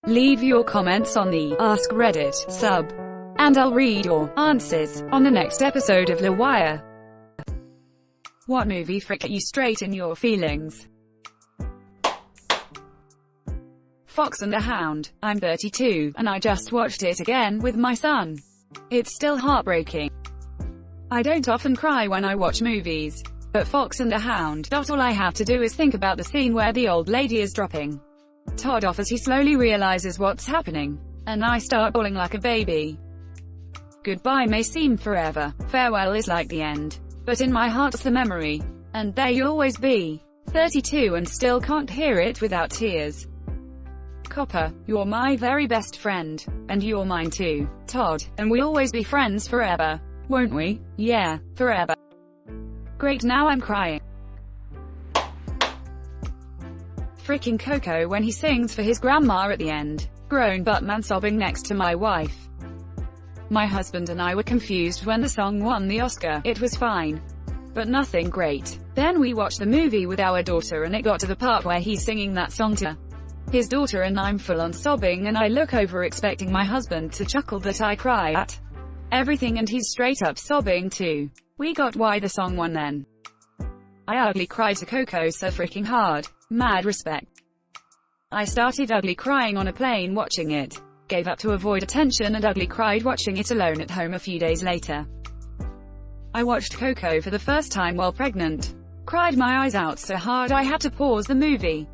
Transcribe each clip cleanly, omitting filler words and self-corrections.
Leave your comments on the Ask Reddit sub, and I'll read your answers on the next episode of LWIAR. What movie fricked you straight in your feelings? Fox and the Hound. I'm 32, and I just watched it again with my son. It's still heartbreaking. I don't often cry when I watch movies, but Fox and the Hound. All I have to do is think about the scene where the old lady is dropping Todd off as he slowly realizes what's happening, and I start bawling like a baby. Goodbye may seem forever, farewell is like the end, but in my heart's the memory, and there you'll always be. 32 and still can't hear it without tears. Copper, you're my very best friend, and you're mine too, Todd, and we'll always be friends forever, won't we? Yeah, forever. Great, now I'm crying. Freaking Coco when he sings for his grandma at the end. Grown butt man sobbing next to my wife. My husband and I were confused when the song won the Oscar. It was fine, but nothing great. Then we watched the movie with our daughter and it got to the part where he's singing that song to his daughter and I'm full on sobbing and I look over expecting my husband to chuckle that I cry at everything and he's straight up sobbing too. We got why the song won then. I ugly cried to Coco so freaking hard. Mad respect. I started ugly crying on a plane watching it. Gave up to avoid attention and ugly cried watching it alone at home a few days later. I watched Coco for the first time while pregnant. Cried my eyes out so hard I had to pause the movie.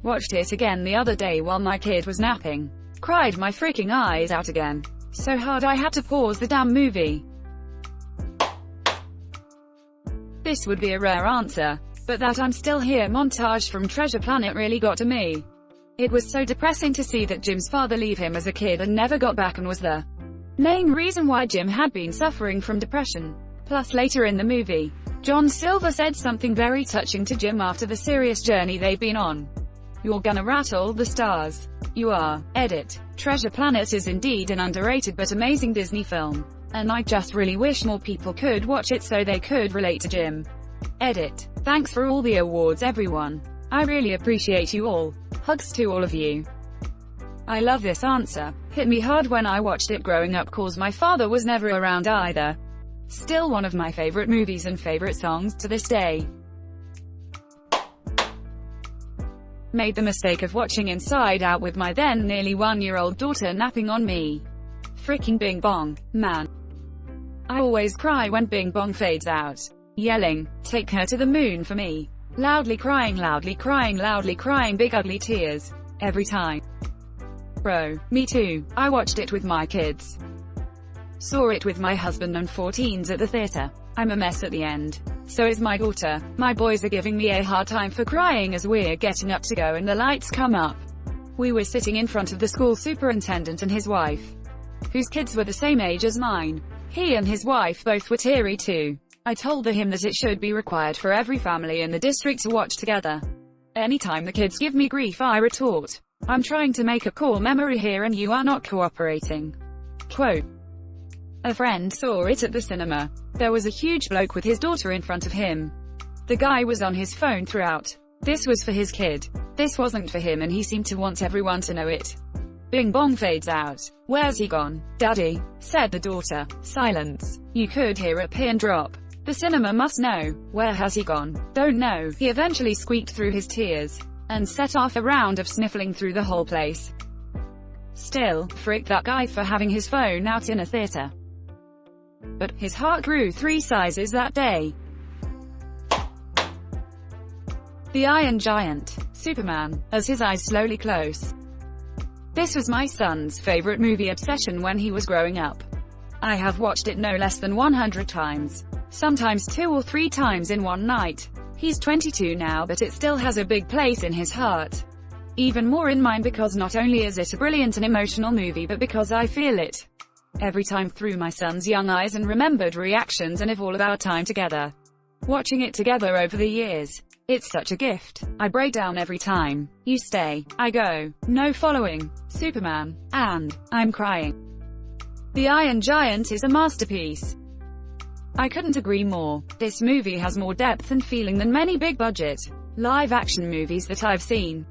Watched it again the other day while my kid was napping. Cried my freaking eyes out again. So hard I had to pause the damn movie. This would be a rare answer, but that I'm still here montage from Treasure Planet really got to me. It was so depressing to see that Jim's father leave him as a kid and never got back and was the main reason why Jim had been suffering from depression. Plus later in the movie, John Silver said something very touching to Jim after the serious journey they've been on. You're gonna rattle the stars. You are. Edit. Treasure Planet is indeed an underrated but amazing Disney film, and I just really wish more people could watch it so they could relate to Jim. Edit. Thanks for all the awards everyone. I really appreciate you all. Hugs to all of you. I love this answer. Hit me hard when I watched it growing up cause my father was never around either. Still one of my favorite movies and favorite songs to this day. Made the mistake of watching Inside Out with my then nearly 1-year-old daughter napping on me. Freaking Bing Bong, man. I always cry when Bing Bong fades out. Yelling, take her to the moon for me. Loudly crying, big ugly tears. Every time. Bro, me too. I watched it with my kids. Saw it with my husband and 14s at the theater. I'm a mess at the end. So is my daughter. My boys are giving me a hard time for crying as we're getting up to go and the lights come up. We were sitting in front of the school superintendent and his wife, whose kids were the same age as mine. He and his wife both were teary too. I told him that it should be required for every family in the district to watch together. Anytime the kids give me grief I retort, I'm trying to make a core memory here and you are not cooperating. Quote. A friend saw it at the cinema. There was a huge bloke with his daughter in front of him. The guy was on his phone throughout. This was for his kid. This wasn't for him and he seemed to want everyone to know it. Bing Bong fades out. Where's he gone? Daddy, said the daughter. Silence. You could hear a pin drop. The cinema must know. Where has he gone? Don't know. He eventually squeaked through his tears, and set off a round of sniffling through the whole place. Still, frick that guy for having his phone out in a theater. But his heart grew 3 sizes that day. The Iron Giant. Superman, as his eyes slowly close. This was my son's favorite movie obsession when he was growing up. I have watched it no less than 100 times. Sometimes 2 or 3 times in one night. He's 22 now but it still has a big place in his heart. Even more in mine because not only is it a brilliant and emotional movie but because I feel it every time through my son's young eyes and remembered reactions and of all of our time together. Watching it together over the years. It's such a gift. I break down every time. You stay. I go. No following. Superman. And I'm crying. The Iron Giant is a masterpiece. I couldn't agree more. This movie has more depth and feeling than many big-budget, live-action movies that I've seen.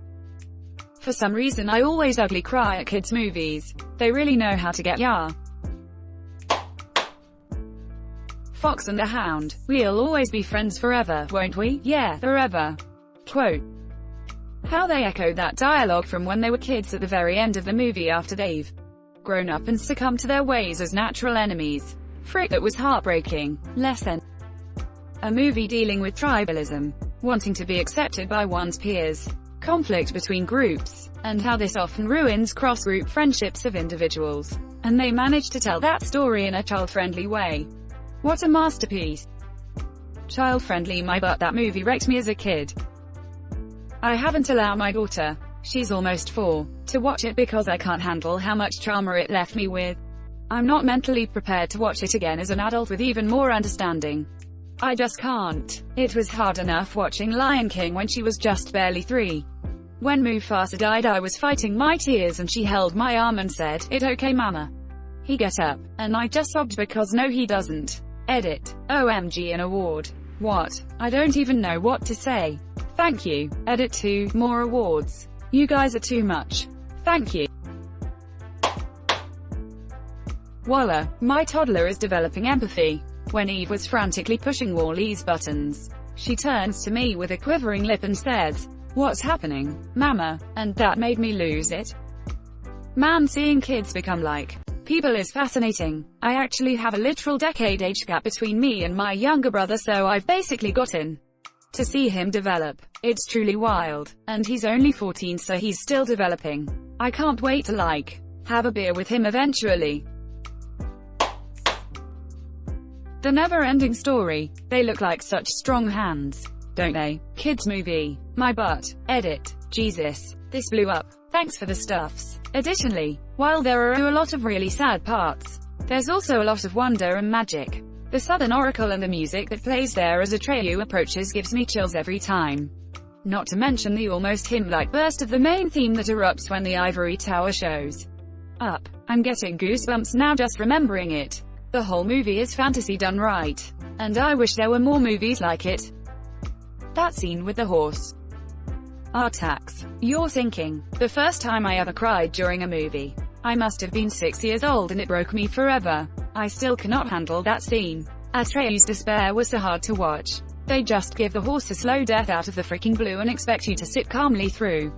For some reason I always ugly cry at kids' movies. They really know how to get ya. Fox and the Hound. We'll always be friends forever, won't we? Yeah, forever. Quote. How they echoed that dialogue from when they were kids at the very end of the movie after they've grown up and succumbed to their ways as natural enemies. Frick, that was heartbreaking. Lesson. A movie dealing with tribalism, wanting to be accepted by one's peers, conflict between groups, and how this often ruins cross-group friendships of individuals. And they managed to tell that story in a child-friendly way. What a masterpiece. Child-friendly my butt, that movie wrecked me as a kid. I haven't allowed my daughter, she's almost 4, to watch it because I can't handle how much trauma it left me with. I'm not mentally prepared to watch it again as an adult with even more understanding. I just can't. It was hard enough watching Lion King when she was just barely 3. When Mufasa died I was fighting my tears and she held my arm and said, "It okay mama. He get up," and I just sobbed because no he doesn't. Edit. OMG, an award. What? I don't even know what to say. Thank you. Edit 2, more awards. You guys are too much. Thank you. Voila, my toddler is developing empathy. When Eve was frantically pushing Wall-E's buttons, she turns to me with a quivering lip and says, "What's happening, Mama?" And that made me lose it. Man, seeing kids become like people is fascinating. I actually have a literal decade age gap between me and my younger brother, so I've basically gotten to see him develop. It's truly wild. And he's only 14, so he's still developing. I can't wait to have a beer with him eventually. The never-ending story. They look like such strong hands, don't they? Kids movie. My butt. Edit. Jesus. This blew up. Thanks for the stuffs. Additionally, while there are a lot of really sad parts, there's also a lot of wonder and magic. The Southern Oracle and the music that plays there as Atreyu approaches gives me chills every time. Not to mention the almost hymn-like burst of the main theme that erupts when the ivory tower shows up. I'm getting goosebumps now just remembering it. The whole movie is fantasy done right. And I wish there were more movies like it. That scene with the horse. Artax. You're thinking, the first time I ever cried during a movie. I must have been 6 years old and it broke me forever. I still cannot handle that scene. Atreyu's despair was so hard to watch. They just give the horse a slow death out of the freaking blue and expect you to sit calmly through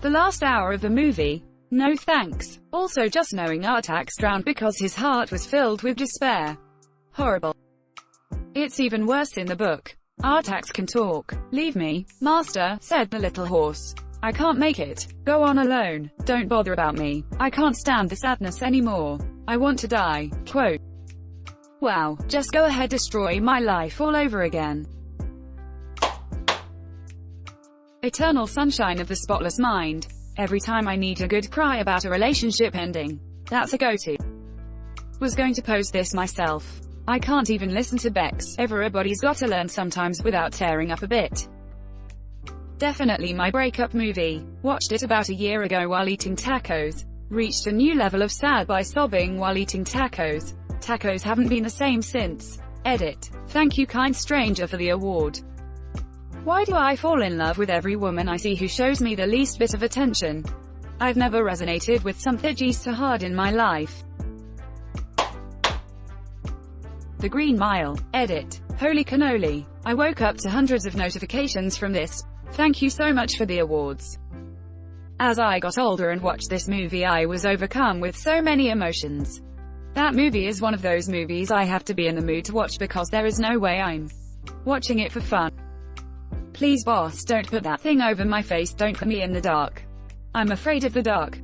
the last hour of the movie. No thanks. Also, just knowing Artax drowned because his heart was filled with despair. Horrible. It's even worse in the book. Artax can talk. "Leave me, master," said the little horse. "I can't make it. Go on alone. Don't bother about me. I can't stand the sadness anymore. I want to die." Quote. Wow, just go ahead, destroy my life all over again. Eternal Sunshine of the Spotless Mind. Every time I need a good cry about a relationship ending, that's a go-to. Was going to post this myself. I can't even listen to Beck's Everybody's Gotta Learn Sometimes without tearing up a bit. Definitely my breakup movie. Watched it about a year ago while eating tacos. Reached a new level of sad by sobbing while eating tacos. Tacos haven't been the same since. Edit. Thank you, kind stranger, for the award. Why do I fall in love with every woman I see who shows me the least bit of attention? I've never resonated with something so hard in my life. The Green Mile. Edit. Holy cannoli. I woke up to hundreds of notifications from this. Thank you so much for the awards. As I got older and watched this movie, I was overcome with so many emotions. That movie is one of those movies I have to be in the mood to watch because there is no way I'm watching it for fun. Please boss, don't put that thing over my face, don't put me in the dark. I'm afraid of the dark.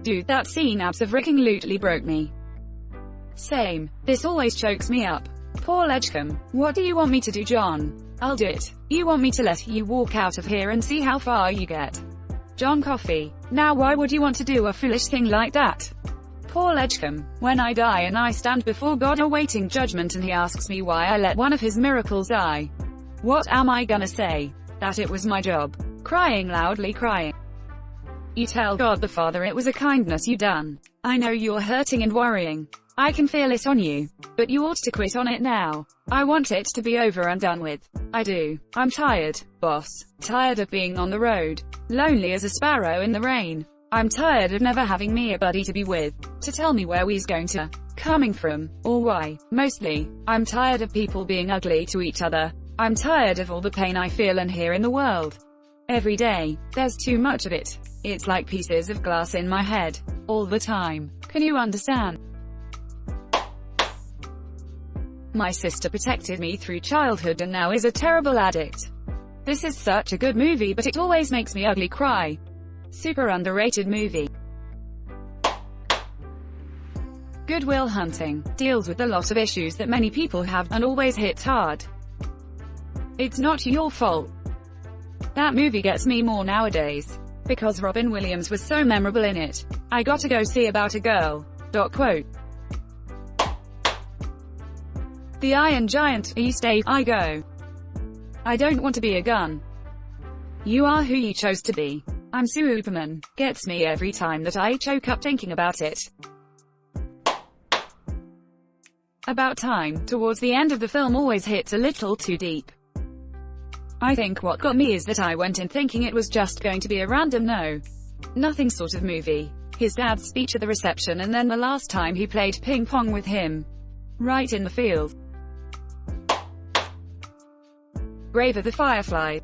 Dude, that scene absolutely broke me. Same. This always chokes me up. Paul Edgecombe. What do you want me to do, John? I'll do it. You want me to let you walk out of here and see how far you get? John Coffey. Now why would you want to do a foolish thing like that? Paul Edgecombe. When I die and I stand before God awaiting judgment and he asks me why I let one of his miracles die, what am I gonna say? That it was my job. Crying loudly, crying. You tell God the Father it was a kindness you done. I know you're hurting and worrying. I can feel it on you. But you ought to quit on it now. I want it to be over and done with. I do. I'm tired, boss. Tired of being on the road. Lonely as a sparrow in the rain. I'm tired of never having me a buddy to be with. To tell me where we's going to. Coming from. Or why. Mostly. I'm tired of people being ugly to each other. I'm tired of all the pain I feel and hear in the world. Every day. There's too much of it. It's like pieces of glass in my head. All the time. Can you understand? My sister protected me through childhood and now is a terrible addict. This is such a good movie, but it always makes me ugly cry. Super underrated movie. Good Will Hunting deals with a lot of issues that many people have, and always hits hard. It's not your fault. That movie gets me more nowadays. Because Robin Williams was so memorable in it. I gotta go see About a Girl. Quote. The Iron Giant, you stay, I go. I don't want to be a gun. You are who you chose to be. I'm Superman. Gets me every time that I choke up thinking about it. About Time, towards the end of the film, always hits a little too deep. I think what got me is that I went in thinking it was just going to be a random nothing sort of movie. His dad's speech at the reception, and then the last time he played ping pong with him. Right in the field. Grave of the Firefly.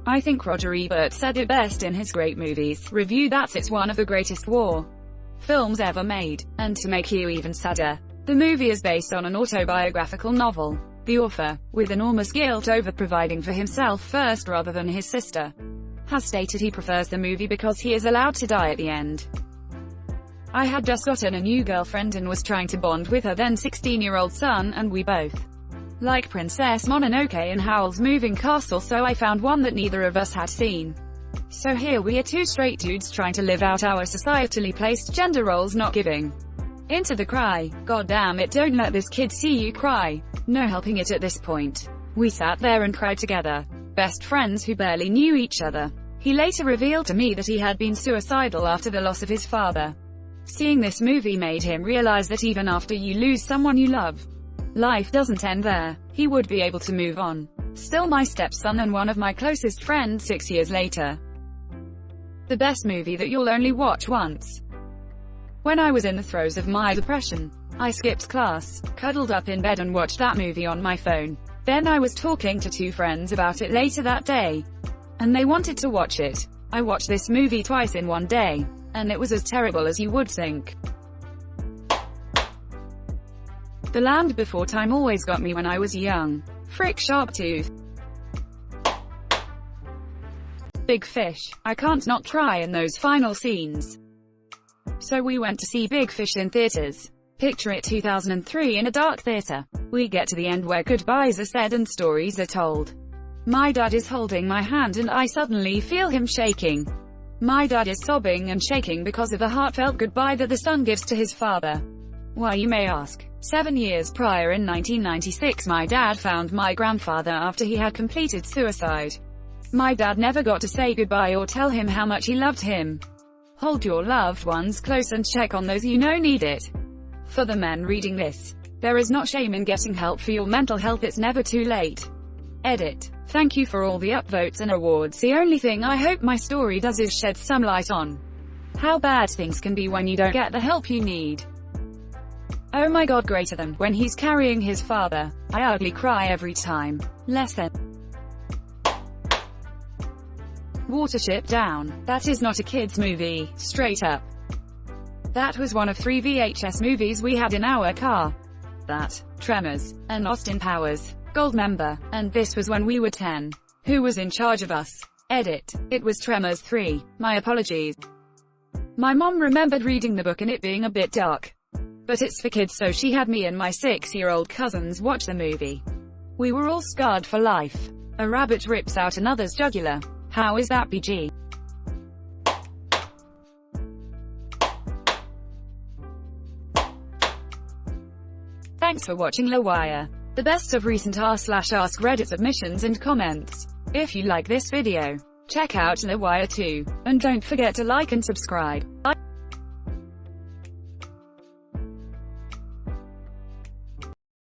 I think Roger Ebert said it best in his Great Movies review that it's one of the greatest war films ever made. And to make you even sadder, the movie is based on an autobiographical novel. The author, with enormous guilt over providing for himself first rather than his sister, has stated he prefers the movie because he is allowed to die at the end. I had just gotten a new girlfriend and was trying to bond with her then 16-year-old son, and we both like Princess Mononoke and Howl's Moving Castle, so I found one that neither of us had seen. So here we are, two straight dudes trying to live out our societally placed gender roles, not giving into the cry. God damn it, don't let this kid see you cry. No helping it at this point. We sat there and cried together. Best friends who barely knew each other. He later revealed to me that he had been suicidal after the loss of his father. Seeing this movie made him realize that even after you lose someone you love, life doesn't end there. He would be able to move on. Still my stepson and one of my closest friends 6 years later. The best movie that you'll only watch once. When I was in the throes of my depression, I skipped class, cuddled up in bed and watched that movie on my phone. Then I was talking to two friends about it later that day, and they wanted to watch it. I watched this movie twice in one day, and it was as terrible as you would think. The Land Before Time always got me when I was young. Frick Sharptooth. Big Fish. I can't not cry in those final scenes. So we went to see Big Fish in theaters. Picture it, 2003, in a dark theater. We get to the end where goodbyes are said and stories are told. My dad is holding my hand and I suddenly feel him shaking. My dad is sobbing and shaking because of the heartfelt goodbye that the son gives to his father. Why, you may ask. 7 years prior, in 1996, my dad found my grandfather after he had completed suicide. My dad never got to say goodbye or tell him how much he loved him. Hold your loved ones close and check on those you know need it. For the men reading this, there is not shame in getting help for your mental health. It's never too late. Edit. Thank you for all the upvotes and awards. The only thing I hope my story does is shed some light on how bad things can be when you don't get the help you need. Oh my god, greater than when he's carrying his father. I ugly cry every time. Lesson. Watership Down. That is not a kid's movie, straight up. That was one of 3 VHS movies we had in our car. That, Tremors, and Austin Powers, Goldmember, and this was when we were 10. Who was in charge of us? Edit. It was Tremors 3. My apologies. My mom remembered reading the book and it being a bit dark. But it's for kids, so she had me and my 6-year-old cousins watch the movie. We were all scarred for life. A rabbit rips out another's jugular. How is that PG? Thanks for watching LWIAR. The best of recent r/AskReddit submissions and comments. If you like this video, Check out LWIAR too. And don't forget to like and subscribe.